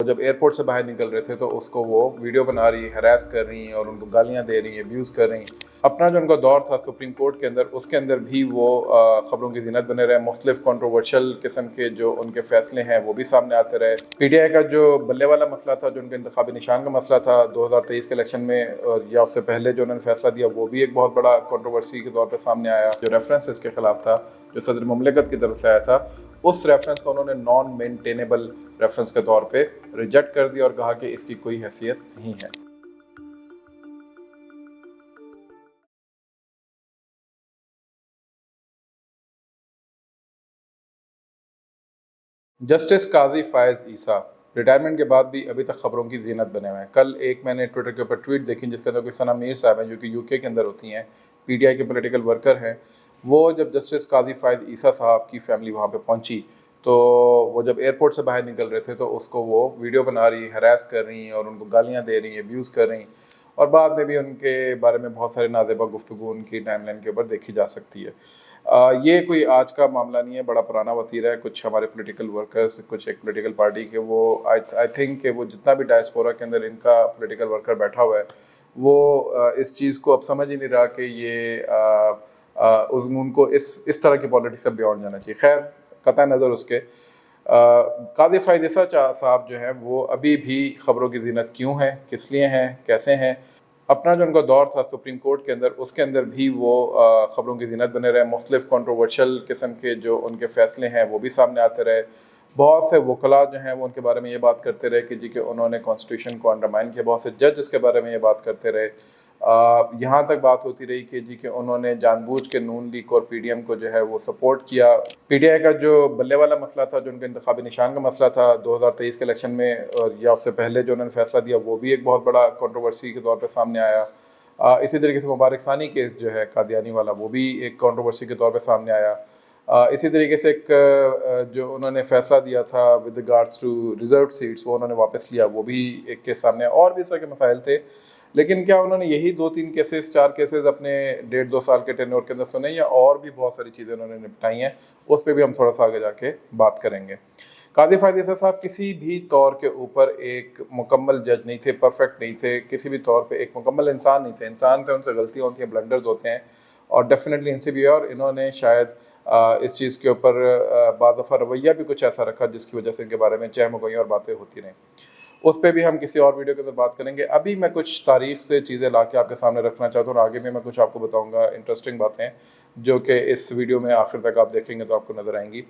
जब एयरपोर्ट से बाहर निकल रहे थे तो उसको वो वीडियो बना रही, हरास कर रही हैं और उनको गालियाँ दे रही हैं, अब्यूज़ कर रही हैं। अपना जो उनका दौर था सुप्रीम कोर्ट के अंदर, उसके अंदर भी वो ख़बरों की ज़ीनत बने रहे। मुख्तलिफ कंट्रोवर्शियल किस्म के जो उनके फ़ैसले हैं वो भी सामने आते रहे। PTI का जो बल्ले वाला मसला था, जो उनके इंतखाबी निशान का मसला था 2023 के इलेक्शन में, और या उससे पहले जो उन्होंने फैसला दिया, वो भी एक बहुत बड़ा कंट्रोवर्सी के तौर पर सामने आया। जो रेफरेंस इसके खिलाफ था, जो सदर मुमलिकत की तरफ से आया था, उस रेफरेंस को उन्होंने नॉन मेंटेनेबल रेफरेंस के तौर पे रिजेक्ट कर दिया और कहा कि इसकी कोई हैसियत नहीं है। जस्टिस काजी फायज ईसा रिटायरमेंट के बाद भी अभी तक खबरों की ज़ीनत बने हुए हैं। कल एक मैंने ट्विटर के ऊपर ट्वीट देखी जिसके अंदर कोई सना मीर साहब हैं, जो कि UK के अंदर होती हैं, PTI के पॉलिटिकल वर्कर हैं। वो जब जस्टिस काजी फायज ईसा साहब की फैमिली वहाँ पे पहुँची तो वो जब एयरपोर्ट से बाहर निकल रहे थे तो उसको वो वीडियो बना रही, हरास कर रही हैं और उनको गालियाँ दे रही हैं, अब्यूज़ कर रही हैं। और बाद में भी उनके बारे में बहुत सारे नाज़ेबा गुफ्तगू उनकी टाइमलाइन के ऊपर देखी जा सकती है। ये कोई आज का मामला नहीं है, बड़ा पुराना वतीरा है। कुछ हमारे पॉलिटिकल वर्कर्स, कुछ एक पॉलिटिकल पार्टी के, वो आई थिंक कि वो जितना भी डायस्पोरा के अंदर इनका पॉलिटिकल वर्कर बैठा हुआ है, वो इस चीज़ को अब समझ ही नहीं रहा कि ये उनको इस तरह की पॉलिटिक्स से बियॉन्ड जाना चाहिए। खैर, कतई नज़र उसके काज़ी फायज ईसा साहब जो हैं वो अभी भी खबरों की ज़ीनत क्यों है, किस लिए हैं, कैसे हैं। अपना जो उनका दौर था सुप्रीम कोर्ट के अंदर, उसके अंदर भी वो ख़बरों की ज़ीनत बने रहे। मुख्तलिफ कंट्रोवर्शियल किस्म के जो उनके फ़ैसले हैं वो भी सामने आते रहे। बहुत से वकला जो हैं वो उनके बारे में ये बात करते रहे कि जी कि उन्होंने कॉन्स्टिट्यूशन को अंडरमाइन किया। बहुत से जज इसके बारे में ये बात करते रहे। यहाँ तक बात होती रही कि जी कि उन्होंने जानबूझ के नून लीग और PDM को जो है वो सपोर्ट किया। PTI का जो बल्ले वाला मसला था, जो उनके इंतखाबी निशान का मसला था 2023 के इलेक्शन में, और या उससे पहले जो उन्होंने फैसला दिया, वो भी एक बहुत बड़ा कंट्रोवर्सी के तौर पे सामने आया। इसी तरीके से मुबारक सानी केस जो है कादियानी वाला, वो भी एक कंट्रोवर्सी के तौर पे सामने आया। इसी तरीके से एक जो उन्होंने फैसला दिया था with regards to reserve seats, वो उन्होंने वापस लिया, वो भी एक केस सामने आया। और भी इस तरह के मसाइल थे, लेकिन क्या उन्होंने यही 2-3 केसेस, 4 केसेस अपने 1.5-2 साल के टेन्योर के अंदर सुने, या और भी बहुत सारी चीज़ें उन्होंने निपटाई हैं? उस पर भी हम थोड़ा सा आगे जाके बात करेंगे। काज़ी फायज ईसा साहब किसी भी तौर के ऊपर एक मुकम्मल जज नहीं थे, परफेक्ट नहीं थे, किसी भी तौर पे एक मुकम्मल इंसान नहीं थे। इंसान थे, उनसे गलतियाँ होती हैं, ब्लंडर्स होते हैं, और डेफिनेटली इनसे भी। और इन्होंने शायद इस चीज़ के ऊपर बाद दफ़ा रवैया भी कुछ ऐसा रखा जिसकी वजह से इनके बारे में चहमगोइयाँ और बातें होती रहें। उस पर भी हम किसी और वीडियो के अंदर बात करेंगे। अभी मैं कुछ तारीख से चीज़ें ला के आपके सामने रखना चाहता हूँ, और आगे भी मैं कुछ आपको बताऊँगा इंटरेस्टिंग बातें, जो कि इस वीडियो में आखिर तक आप देखेंगे तो आपको नज़र आएंगी।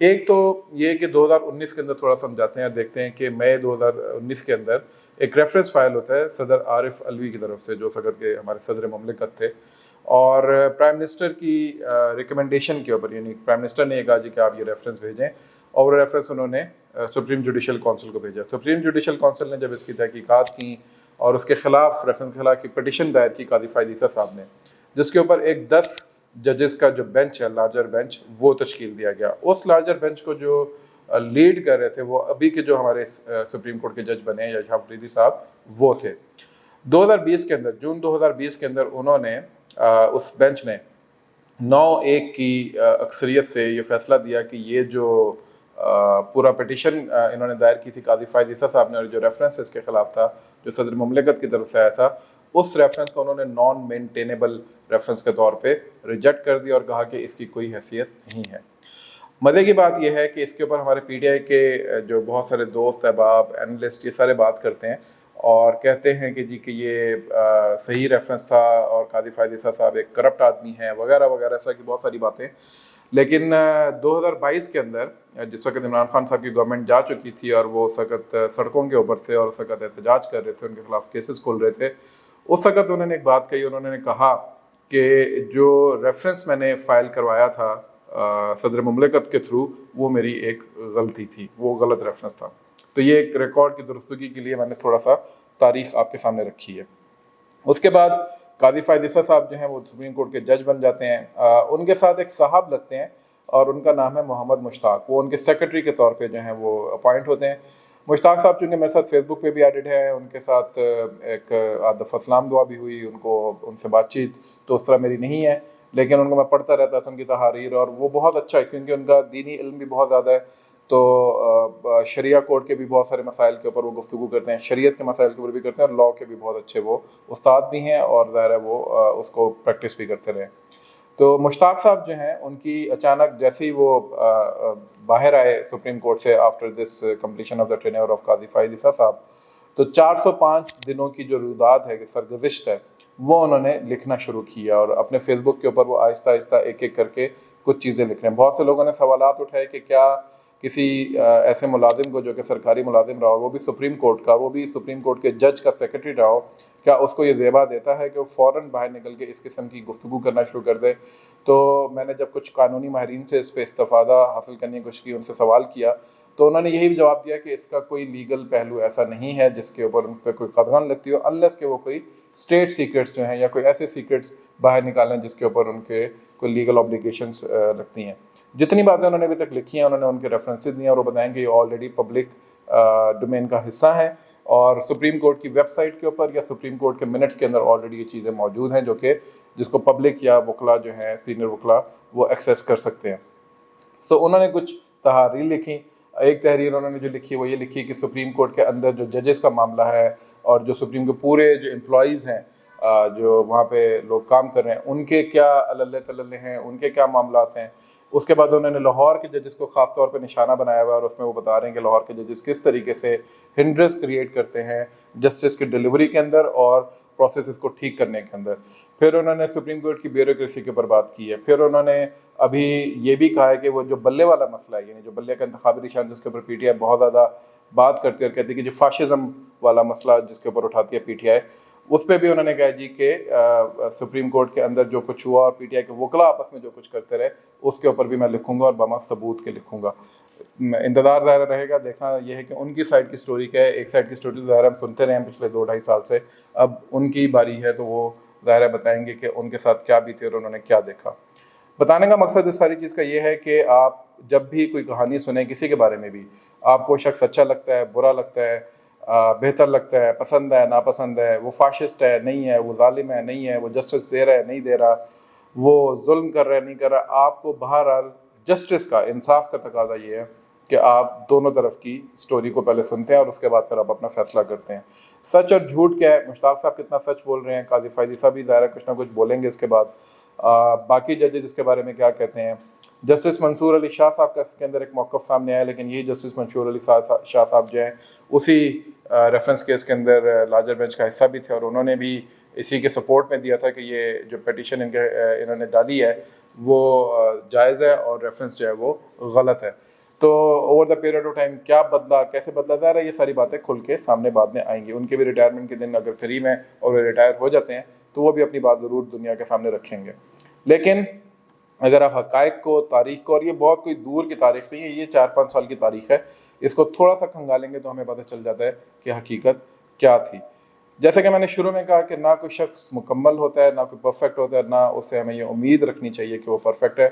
एक तो ये कि 2019 के अंदर थोड़ा समझाते हैं और देखते हैं कि मई 2019 के अंदर एक रेफरेंस फाइल होता है सदर आरिफ अलवी की तरफ से, जो सगत के हमारे सदर मुमलिकत थे, और प्राइम मिनिस्टर की रिकमेंडेशन के ऊपर, यानी प्राइम मिनिस्टर ने कहा जी कि आप ये रेफरेंस भेजें, और वो रेफरेंस उन्होंने सुप्रीम जुडिशल काउंसिल को भेजा। सुप्रीम जुडिशल काउंसिल ने जब इसकी तहकीकात की और उसके खिलाफ, रेफरेंस के खिलाफ की पटिशन दायर की काज़ी फायज ईसा साहब ने, जिसके ऊपर एक 10 जजेस का जो बेंच है, लार्जर बेंच, वो तश्कील दिया गया। उस लार्जर बेंच को जो लीड कर रहे थे वो अभी के जो हमारे सुप्रीम कोर्ट के जज बने हैं यशफाक अफरीदी साहब, वो थे। 2020 के अंदर, जून 2020 के अंदर उन्होंने उस बेंच ने 9-1 की अक्सरियत से ये फैसला दिया कि ये जो पूरा पिटिशन इन्होंने दायर की थी काज़ी फायज ईसा साहब ने, और जो रेफरेंस इसके खिलाफ था, जो सदर मुमलिकत की तरफ से आया था, उस रेफरेंस को उन्होंने नॉन मेंटेनेबल रेफरेंस के तौर पे रिजेक्ट कर दिया और कहा कि इसकी कोई हैसियत नहीं है। मज़े की बात यह है कि इसके ऊपर हमारे PTI के जो बहुत सारे दोस्त, अहबाब, एनालिस्ट, ये सारे बात करते हैं और कहते हैं कि जी कि ये सही रेफरेंस था और काज़ी फायज ईसा साहब एक करप्ट आदमी है, वगैरह वगैरह, ऐसा की बहुत सारी बातें। लेकिन 2022 के अंदर जिस वक्त इमरान खान साहब की गवर्नमेंट जा चुकी थी और वो उस वक्त सड़कों के ऊपर थे और उस वक्त एहतजाज कर रहे थे, उनके खिलाफ केसेस खोल रहे थे, उस वक्त उन्होंने एक बात कही। उन्होंने कहा कि जो रेफरेंस मैंने फ़ाइल करवाया था सदर मुमलिकत के थ्रू, वो मेरी एक गलती थी, वो गलत रेफरेंस था। तो ये एक रिकॉर्ड की दुरुस्तगी के लिए मैंने थोड़ा सा तारीख आपके सामने रखी है। उसके बाद काज़ी फायज ईसा साहब जो हैं वो सुप्रीम कोर्ट के जज बन जाते हैं। उनके साथ एक साहब लगते हैं और उनका नाम है मोहम्मद मुश्ताक। वो उनके सेक्रेटरी के तौर पे जो हैं वो अपॉइंट होते हैं। मुश्ताक साहब चूँकि मेरे साथ फेसबुक पे भी एडिड है, उनके साथ एक आदफ़ सलाम दुआ भी हुई, उनसे बातचीत तो उस तरह मेरी नहीं है, लेकिन उनको मैं पढ़ता रहता था, उनकी तहारीर, और वो बहुत अच्छा है क्योंकि उनका दीनी इल्म भी बहुत ज़्यादा है। تو شریعہ کوڈ کے بھی بہت سارے مسائل کے اوپر وہ گفتگو کرتے ہیں, شریعت کے مسائل کے اوپر بھی کرتے ہیں, اور لاء کے بھی بہت اچھے وہ استاد بھی ہیں, اور ظاہر ہے وہ اس کو پریکٹس بھی کرتے رہے. تو مشتاق صاحب جو ہیں ان کی اچانک جیسے ہی وہ باہر آئے سپریم کورٹ سے after this completion of the tenure of قاضی فائز عیسیٰ صاحب, تو 405 دنوں کی جو روداد ہے, سرگزشت ہے, وہ انہوں نے لکھنا شروع کیا, اور اپنے فیس بک کے اوپر وہ آہستہ آہستہ ایک ایک کر کے کچھ چیزیں لکھ رہے ہیں. بہت سے لوگوں نے سوالات اٹھائے کہ کیا کسی ایسے ملازم کو جو کہ سرکاری ملازم رہا ہو, وہ بھی سپریم کورٹ کا, وہ بھی سپریم کورٹ کے جج کا سیکرٹری رہا ہو, کیا اس کو یہ زیبا دیتا ہے کہ وہ فوراً باہر نکل کے اس قسم کی گفتگو کرنا شروع کر دے؟ تو میں نے جب کچھ قانونی ماہرین سے اس پہ استفادہ حاصل کرنے کی کوشش کی, ان سے سوال کیا, تو انہوں نے یہی جواب دیا کہ اس کا کوئی لیگل پہلو ایسا نہیں ہے جس کے اوپر ان پہ کوئی قدغن لگتی ہو, انلیس کہ وہ کوئی اسٹیٹ سیکرٹس جو ہیں یا کوئی ایسے سیکرٹس باہر نکالیں جس کے اوپر ان کے کوئی لیگل آبلیگیشنس لگتی ہیں. جتنی باتیں انہوں نے ابھی تک لکھی ہیں انہوں نے ان کے ریفرنسز دیے, اور وہ بتائیں کہ یہ آلریڈی پبلک ڈومین کا حصہ ہیں, اور سپریم کورٹ کی ویب سائٹ کے اوپر یا سپریم کورٹ کے منٹس کے اندر آلریڈی یہ چیزیں موجود ہیں, جو کہ جس کو پبلک یا وکلا جو ہیں سینئر وکلا وہ ایکسیس کر سکتے ہیں. سو انہوں نے کچھ تحریر لکھی. ایک تحریر انہوں نے جو لکھی وہ یہ لکھی کہ سپریم کورٹ کے اندر جو ججز کا معاملہ ہے, اور جو سپریم کے پورے جو امپلائیز ہیں جو وہاں پہ لوگ کام کر رہے ہیں, ان کے کیا علل تللے ہیں, ان کے کیا معاملات ہیں. اس کے بعد انہوں نے لاہور کے ججز کو خاص طور پہ نشانہ بنایا ہوا ہے, اور اس میں وہ بتا رہے ہیں کہ لاہور کے ججز کس طریقے سے ہنڈرنس کریٹ کرتے ہیں جسٹس کی ڈیلیوری کے اندر اور پروسیسز کو ٹھیک کرنے کے اندر. پھر انہوں نے سپریم کورٹ کی بیوروکریسی کے اوپر بات کی ہے. پھر انہوں نے ابھی یہ بھی کہا ہے کہ وہ جو بلے والا مسئلہ ہے, یعنی جو بلے کا انتخابی نشان جس کے اوپر پی ٹی آئی بہت زیادہ بات کر کہتی ہے کہ جو فاشزم والا مسئلہ جس کے اوپر اٹھاتی ہے پی ٹی آئی, اس پہ بھی انہوں نے کہا جی کہ سپریم کورٹ کے اندر جو کچھ ہوا اور پی ٹی آئی کے وکلا آپس میں جو کچھ کرتے رہے اس کے اوپر بھی میں لکھوں گا, اور بما ثبوت کے لکھوں گا. انتظار ظاہر رہے گا, دیکھنا یہ ہے کہ ان کی سائڈ کی سٹوری کیا ہے. ایک سائڈ کی سٹوری تو ظاہر ہم سنتے رہے ہیں پچھلے 2-2.5 سال سے, اب ان کی باری ہے تو وہ ظاہر بتائیں گے کہ ان کے ساتھ کیا بیتی اور انہوں نے کیا دیکھا. بتانے کا مقصد اس ساری چیز کا یہ ہے کہ آپ جب بھی کوئی کہانی سنیں کسی کے بارے میں بھی, آپ کو شخص اچھا لگتا ہے, برا لگتا ہے, بہتر لگتا ہے, پسند ہے, ناپسند ہے, وہ فاشسٹ ہے, نہیں ہے, وہ ظالم ہے, نہیں ہے, وہ جسٹس دے رہا ہے, نہیں دے رہا, وہ ظلم کر رہا ہے, نہیں کر رہا, آپ کو بہرحال جسٹس کا, انصاف کا تقاضا یہ ہے کہ آپ دونوں طرف کی سٹوری کو پہلے سنتے ہیں اور اس کے بعد پھر آپ اپنا فیصلہ کرتے ہیں. سچ اور جھوٹ کیا ہے, مشتاق صاحب کتنا سچ بول رہے ہیں, قاضی فائز عیسیٰ بھی ظاہر کچھ نہ کچھ بولیں گے اس کے بعد, باقی ججز اس کے بارے میں کیا کہتے ہیں. جسٹس منصور علی شاہ صاحب کا اس کے اندر ایک موقف سامنے آیا, لیکن یہی جسٹس منصور علی شاہ صاحب جو ہیں اسی ریفرنس کیس کے اندر لارجر بینچ کا حصہ بھی تھے, اور انہوں نے بھی اسی کے سپورٹ میں دیا تھا کہ یہ جو پیٹیشن انہوں نے ڈالی ہے وہ جائز ہے اور ریفرنس جو ہے وہ غلط ہے. تو over the period of time کیا بدلا, کیسے بدلا جا رہا ہے, یہ ساری باتیں کھل کے سامنے بعد میں آئیں گی. ان کے بھی ریٹائرمنٹ کے دن اگر قریب ہیں اور وہ ریٹائر ہو جاتے ہیں تو وہ بھی اپنی بات ضرور دنیا کے سامنے رکھیں گے. لیکن اگر آپ حقائق کو, تاریخ کو, اور یہ بہت کوئی دور کی تاریخ نہیں ہے, یہ 4-5 سال کی تاریخ ہے, اس کو تھوڑا سا کھنگالیں گے تو ہمیں پتہ چل جاتا ہے کہ حقیقت کیا تھی. جیسا کہ میں نے شروع میں کہا کہ نہ کوئی شخص مکمل ہوتا ہے, نہ کوئی پرفیکٹ ہوتا ہے, نہ اس سے ہمیں یہ امید رکھنی چاہیے کہ وہ پرفیکٹ ہے.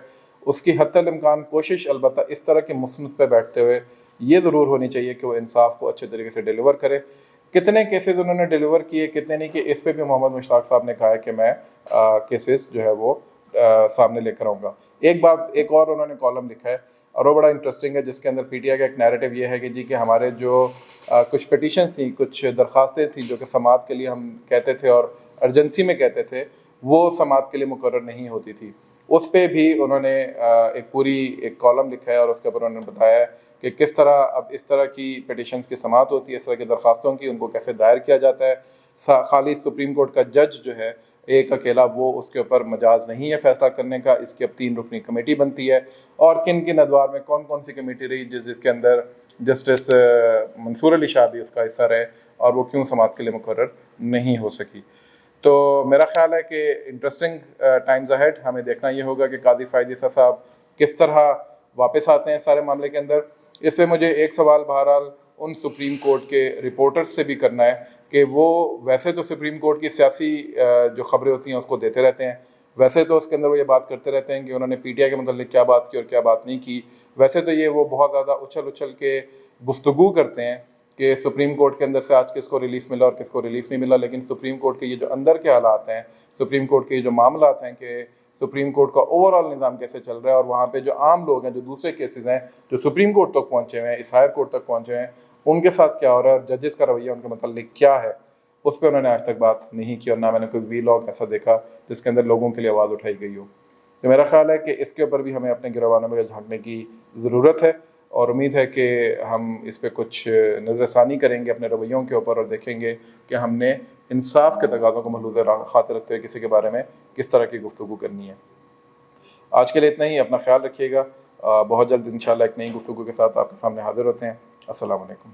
اس کی حتی الامکان کوشش البتہ اس طرح کے مسند پہ بیٹھتے ہوئے یہ ضرور ہونی چاہیے کہ وہ انصاف کو اچھے طریقے سے ڈیلیور کرے. کتنے کیسز انہوں نے ڈیلیور کیے, کتنے نہیں کیے, اس پہ بھی محمد مشتاق صاحب نے کہا ہے کہ میں کیسز جو ہے وہ سامنے لے کر آؤں گا. ایک بات ایک اور انہوں نے کالم لکھا ہے اور وہ بڑا انٹرسٹنگ ہے, جس کے اندر پی ٹی آئی کا ایک نیریٹو یہ ہے کہ جی کہ ہمارے جو کچھ پٹیشنز تھیں, کچھ درخواستیں تھیں جو کہ سماعت کے لیے ہم کہتے تھے اور ارجنسی میں کہتے تھے, وہ سماعت کے لیے مقرر نہیں ہوتی تھی. اس پہ بھی انہوں نے ایک پوری ایک کالم لکھا ہے اور اس کے اوپر انہوں نے بتایا ہے کہ کس طرح اب اس طرح کی پٹیشنز کی سماعت ہوتی ہے, اس طرح کی درخواستوں کی, ان کو کیسے دائر کیا جاتا ہے. خالی سپریم کورٹ کا جج جو ہے ایک اکیلا, وہ اس کے اوپر مجاز نہیں ہے فیصلہ کرنے کا, اس کی اب 3 رکنی کمیٹی بنتی ہے, اور کن کن ادوار میں کون کون سی کمیٹی رہی جس کے اندر جسٹس منصور علی شاہ بھی اس کا حصہ رہے, اور وہ کیوں سماعت کے لیے مقرر نہیں ہو سکی. تو میرا خیال ہے کہ انٹرسٹنگ ٹائمز اہیڈ, ہمیں دیکھنا یہ ہوگا کہ قاضی فائز عیسیٰ صاحب کس طرح واپس آتے ہیں سارے معاملے کے اندر. اس پہ مجھے ایک سوال بہرحال ان سپریم کورٹ کے رپورٹرز سے بھی کرنا ہے کہ وہ ویسے تو سپریم کورٹ کی سیاسی جو خبریں ہوتی ہیں اس کو دیتے رہتے ہیں, ویسے تو اس کے اندر وہ یہ بات کرتے رہتے ہیں کہ انہوں نے پی ٹی آئی کے متعلق کیا بات کی اور کیا بات نہیں کی. ویسے تو یہ وہ بہت زیادہ اچھل کے گفتگو کرتے ہیں کہ سپریم کورٹ کے اندر سے آج کس کو ریلیف ملا اور کس کو ریلیف نہیں ملا, لیکن سپریم کورٹ کے یہ جو اندر کے حالات ہیں, سپریم کورٹ کے یہ جو معاملات ہیں کہ सुप्रीम कोर्ट का ओवरऑल निज़ाम कैसे चल रहा है, और वहाँ पे जो आम लोग हैं, जो दूसरे केसेस हैं जो सुप्रीम कोर्ट तक पहुँचे हुए हैं, इस हायर कोर्ट तक पहुँचे हुए हैं, उनके साथ क्या हो रहा है और जजेस का रवैया उनके मतलब क्या है, उस पर उन्होंने आज तक बात नहीं की, और ना मैंने कोई वीलॉग ऐसा देखा जिसके अंदर लोगों के लिए आवाज़ उठाई गई हो। तो मेरा ख्याल है कि इसके ऊपर भी हमें अपने गिरवानों में झांकने की ज़रूरत है, और उम्मीद है कि हम इस पर कुछ नज़रसानी करेंगे अपने रवैयों के ऊपर, और देखेंगे कि हमने इंसाफ के तकाज़ों को मलूज़ खातिर रखते हुए किसी के बारे में किस तरह की गुफ्तगू करनी है। आज के लिए इतना ही, अपना ख्याल रखिएगा। बहुत जल्द इंशाल्लाह एक नई गुफ्तगू के साथ आपके सामने हाजिर होते हैं। अस्सलाम वालेकुम।